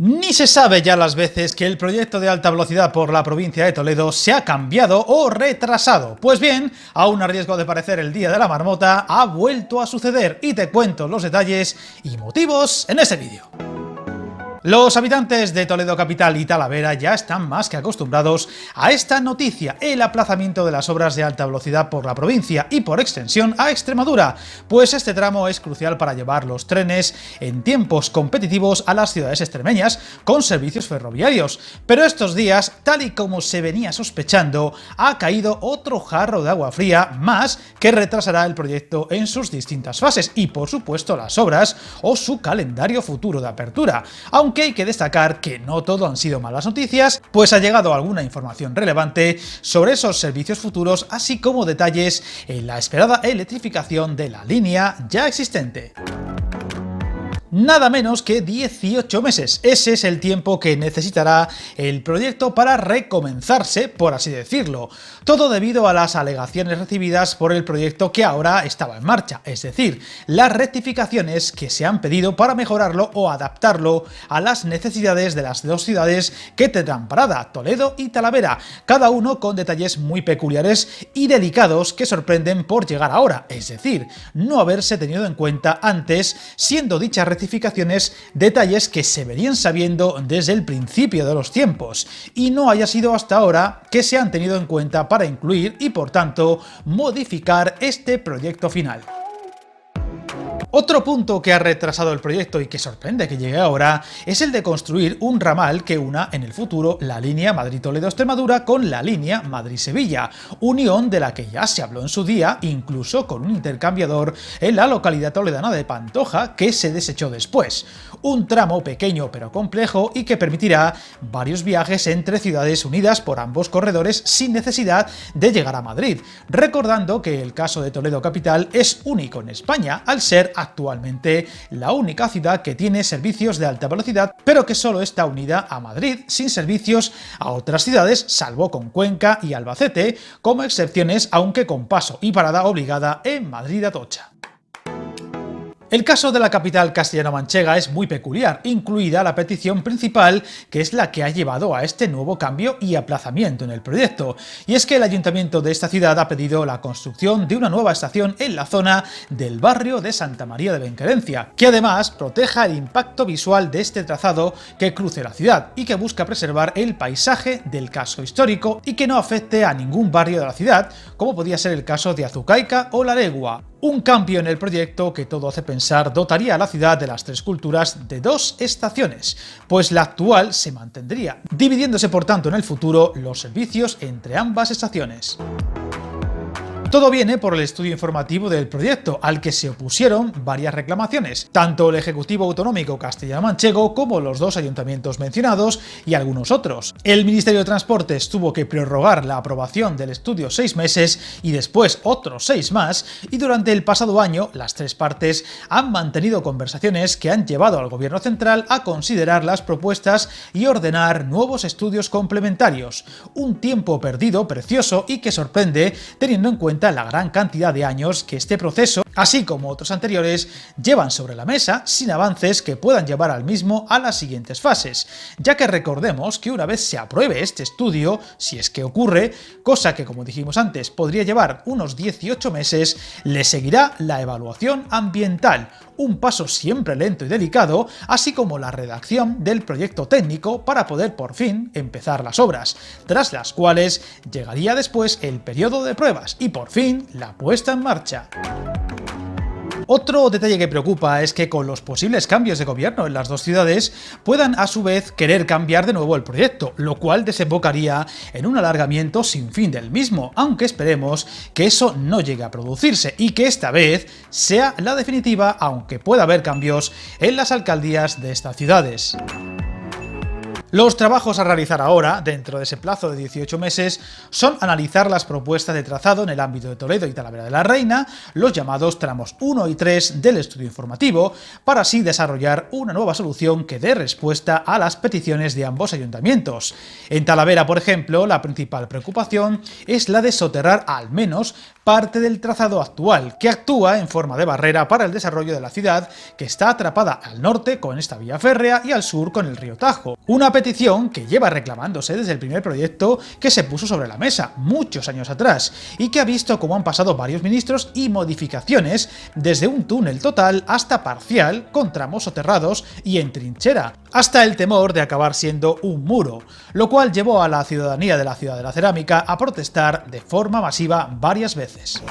Ni se sabe ya las veces que el proyecto de alta velocidad por la provincia de Toledo se ha cambiado o retrasado. Pues bien, aún a riesgo de parecer el día de la marmota, ha vuelto a suceder y te cuento los detalles y motivos en este vídeo. Los habitantes de Toledo capital y Talavera ya están más que acostumbrados a esta noticia, el aplazamiento de las obras de alta velocidad por la provincia y por extensión a Extremadura, pues este tramo es crucial para llevar los trenes en tiempos competitivos a las ciudades extremeñas con servicios ferroviarios. Pero estos días, tal y como se venía sospechando, ha caído otro jarro de agua fría más que retrasará el proyecto en sus distintas fases y por supuesto las obras o su calendario futuro de apertura. Aunque hay que destacar que no todo han sido malas noticias, pues ha llegado alguna información relevante sobre esos servicios futuros, así como detalles en la esperada electrificación de la línea ya existente. Nada menos que 18 meses. Ese es el tiempo que necesitará el proyecto para recomenzarse, por así decirlo. Todo debido a las alegaciones recibidas por el proyecto que ahora estaba en marcha, es decir, las rectificaciones que se han pedido para mejorarlo o adaptarlo a las necesidades de las dos ciudades que tendrán parada, Toledo y Talavera, cada uno con detalles muy peculiares y delicados que sorprenden por llegar ahora, es decir, no haberse tenido en cuenta antes, siendo dichas rectificaciones detalles que se venían sabiendo desde el principio de los tiempos y no haya sido hasta ahora que se han tenido en cuenta para incluir y por tanto modificar este proyecto final. Otro punto que ha retrasado el proyecto y que sorprende que llegue ahora es el de construir un ramal que una en el futuro la línea Madrid-Toledo-Extremadura con la línea Madrid-Sevilla, unión de la que ya se habló en su día, incluso con un intercambiador en la localidad toledana de Pantoja que se desechó después. Un tramo pequeño pero complejo y que permitirá varios viajes entre ciudades unidas por ambos corredores sin necesidad de llegar a Madrid, recordando que el caso de Toledo capital es único en España al ser actualmente la única ciudad que tiene servicios de alta velocidad, pero que solo está unida a Madrid, sin servicios a otras ciudades, salvo con Cuenca y Albacete, como excepciones, aunque con paso y parada obligada en Madrid-Atocha. El caso de la capital castellano-manchega es muy peculiar, incluida la petición principal, que es la que ha llevado a este nuevo cambio y aplazamiento en el proyecto, y es que el ayuntamiento de esta ciudad ha pedido la construcción de una nueva estación en la zona del barrio de Santa María de Benquerencia, que además proteja el impacto visual de este trazado que cruce la ciudad y que busca preservar el paisaje del casco histórico y que no afecte a ningún barrio de la ciudad, como podía ser el caso de Azucaica o La Legua. Un cambio en el proyecto que todo hace pensar dotaría a la ciudad de las tres culturas de dos estaciones, pues la actual se mantendría, dividiéndose por tanto en el futuro los servicios entre ambas estaciones. Todo viene por el estudio informativo del proyecto, al que se opusieron varias reclamaciones, tanto el Ejecutivo Autonómico castellano-manchego como los dos ayuntamientos mencionados y algunos otros. El Ministerio de Transportes tuvo que prorrogar la aprobación del estudio 6 meses y después otros 6 más, y durante el pasado año las tres partes han mantenido conversaciones que han llevado al Gobierno central a considerar las propuestas y ordenar nuevos estudios complementarios. Un tiempo perdido precioso y que sorprende teniendo en cuenta la gran cantidad de años que este proceso, así como otros anteriores, llevan sobre la mesa sin avances que puedan llevar al mismo a las siguientes fases, ya que recordemos que una vez se apruebe este estudio, si es que ocurre, cosa que como dijimos antes podría llevar unos 18 meses, le seguirá la evaluación ambiental, un paso siempre lento y delicado, así como la redacción del proyecto técnico para poder por fin empezar las obras, tras las cuales llegaría después el periodo de pruebas y por fin la puesta en marcha. Otro detalle que preocupa es que con los posibles cambios de gobierno en las dos ciudades puedan a su vez querer cambiar de nuevo el proyecto, lo cual desembocaría en un alargamiento sin fin del mismo, aunque esperemos que eso no llegue a producirse y que esta vez sea la definitiva, aunque pueda haber cambios en las alcaldías de estas ciudades. Los trabajos a realizar ahora, dentro de ese plazo de 18 meses, son analizar las propuestas de trazado en el ámbito de Toledo y Talavera de la Reina, los llamados tramos 1 y 3 del estudio informativo, para así desarrollar una nueva solución que dé respuesta a las peticiones de ambos ayuntamientos. En Talavera, por ejemplo, la principal preocupación es la de soterrar al menos parte del trazado actual, que actúa en forma de barrera para el desarrollo de la ciudad, que está atrapada al norte con esta vía férrea y al sur con el río Tajo. Una petición que lleva reclamándose desde el primer proyecto que se puso sobre la mesa, muchos años atrás, y que ha visto cómo han pasado varios ministros y modificaciones, desde un túnel total hasta parcial, con tramos soterrados y en trinchera, hasta el temor de acabar siendo un muro, lo cual llevó a la ciudadanía de la Ciudad de la Cerámica a protestar de forma masiva varias veces.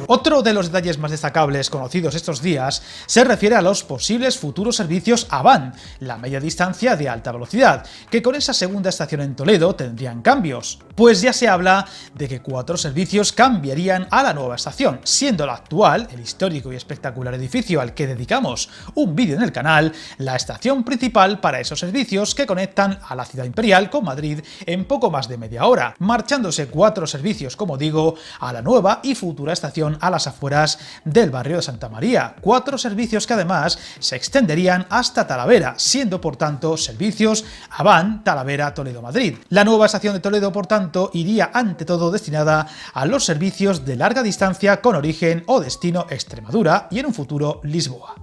Otro de los detalles más destacables conocidos estos días se refiere a los posibles futuros servicios AVAN, la media distancia de alta velocidad, que con esa segunda estación en Toledo tendrían cambios. Pues ya se habla de que 4 servicios cambiarían a la nueva estación, siendo la actual, el histórico y espectacular edificio al que dedicamos un vídeo en el canal, la estación principal para esos servicios que conectan a la ciudad imperial con Madrid en poco más de media hora, marchándose 4 servicios, como digo, a la nueva y futura estación a las afueras del barrio de Santa María, 4 servicios que además se extenderían hasta Talavera, siendo por tanto servicios AVAN Talavera-Toledo-Madrid. La nueva estación de Toledo, por tanto, iría ante todo destinada a los servicios de larga distancia con origen o destino Extremadura y en un futuro Lisboa.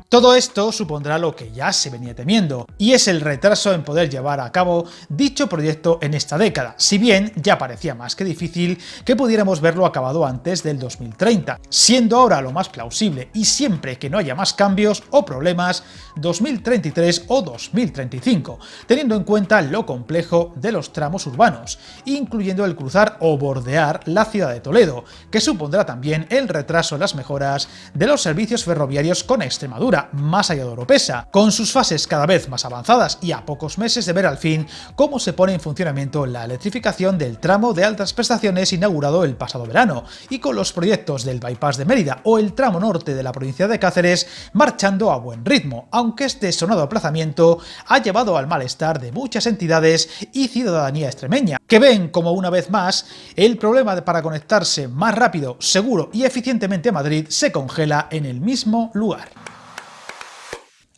Todo esto supondrá lo que ya se venía temiendo, y es el retraso en poder llevar a cabo dicho proyecto en esta década, si bien ya parecía más que difícil que pudiéramos verlo acabado antes del 2030, siendo ahora lo más plausible, y siempre que no haya más cambios o problemas, 2033 o 2035, teniendo en cuenta lo complejo de los tramos urbanos, incluyendo el cruzar o bordear la ciudad de Toledo, que supondrá también el retraso en las mejoras de los servicios ferroviarios con Extremadura, más allá de Oropesa, con sus fases cada vez más avanzadas y a pocos meses de ver al fin cómo se pone en funcionamiento la electrificación del tramo de altas prestaciones inaugurado el pasado verano, y con los proyectos del bypass de Mérida o el tramo norte de la provincia de Cáceres marchando a buen ritmo, aunque este sonado aplazamiento ha llevado al malestar de muchas entidades y ciudadanía extremeña, que ven como una vez más el problema para conectarse más rápido, seguro y eficientemente a Madrid se congela en el mismo lugar.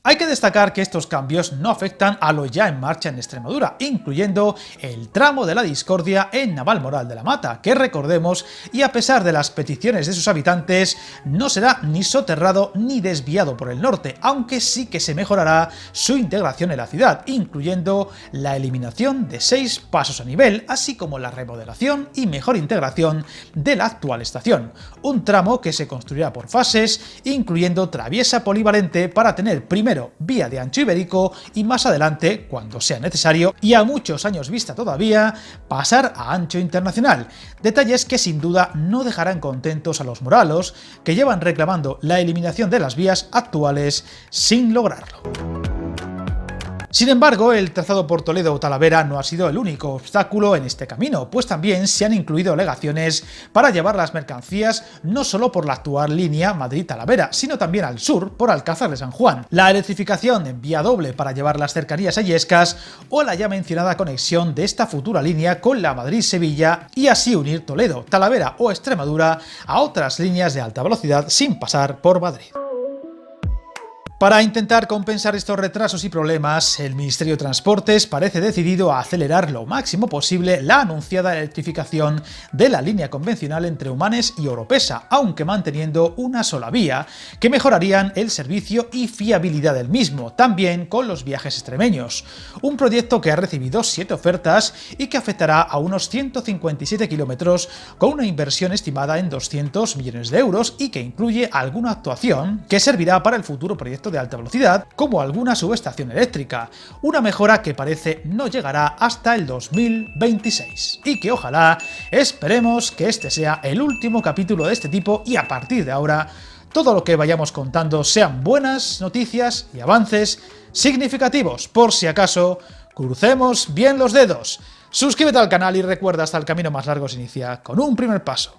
Hay que destacar que estos cambios no afectan a lo ya en marcha en Extremadura, incluyendo el tramo de la Discordia en Navalmoral de la Mata, que recordemos, y a pesar de las peticiones de sus habitantes, no será ni soterrado ni desviado por el norte, aunque sí que se mejorará su integración en la ciudad, incluyendo la eliminación de 6 pasos a nivel, así como la remodelación y mejor integración de la actual estación. Un tramo que se construirá por fases, incluyendo traviesa polivalente para tener primero vía de ancho ibérico y más adelante, cuando sea necesario y a muchos años vista todavía, pasar a ancho internacional. Detalles que sin duda no dejarán contentos a los moralos, que llevan reclamando la eliminación de las vías actuales sin lograrlo. Sin embargo, el trazado por Toledo o Talavera no ha sido el único obstáculo en este camino, pues también se han incluido alegaciones para llevar las mercancías no solo por la actual línea Madrid-Talavera, sino también al sur por Alcázar de San Juan, la electrificación en vía doble para llevar las cercanías a Illescas o la ya mencionada conexión de esta futura línea con la Madrid-Sevilla y así unir Toledo, Talavera o Extremadura a otras líneas de alta velocidad sin pasar por Madrid. Para intentar compensar estos retrasos y problemas, el Ministerio de Transportes parece decidido a acelerar lo máximo posible la anunciada electrificación de la línea convencional entre Humanes y Oropesa, aunque manteniendo una sola vía, que mejorarían el servicio y fiabilidad del mismo, también con los viajes extremeños. Un proyecto que ha recibido 7 ofertas y que afectará a unos 157 kilómetros con una inversión estimada en 200 millones de euros y que incluye alguna actuación que servirá para el futuro proyecto de alta velocidad, como alguna subestación eléctrica, una mejora que parece no llegará hasta el 2026, y que ojalá esperemos que este sea el último capítulo de este tipo y a partir de ahora todo lo que vayamos contando sean buenas noticias y avances significativos. Por si acaso, crucemos bien los dedos. Suscríbete al canal y recuerda, hasta el camino más largo se inicia con un primer paso.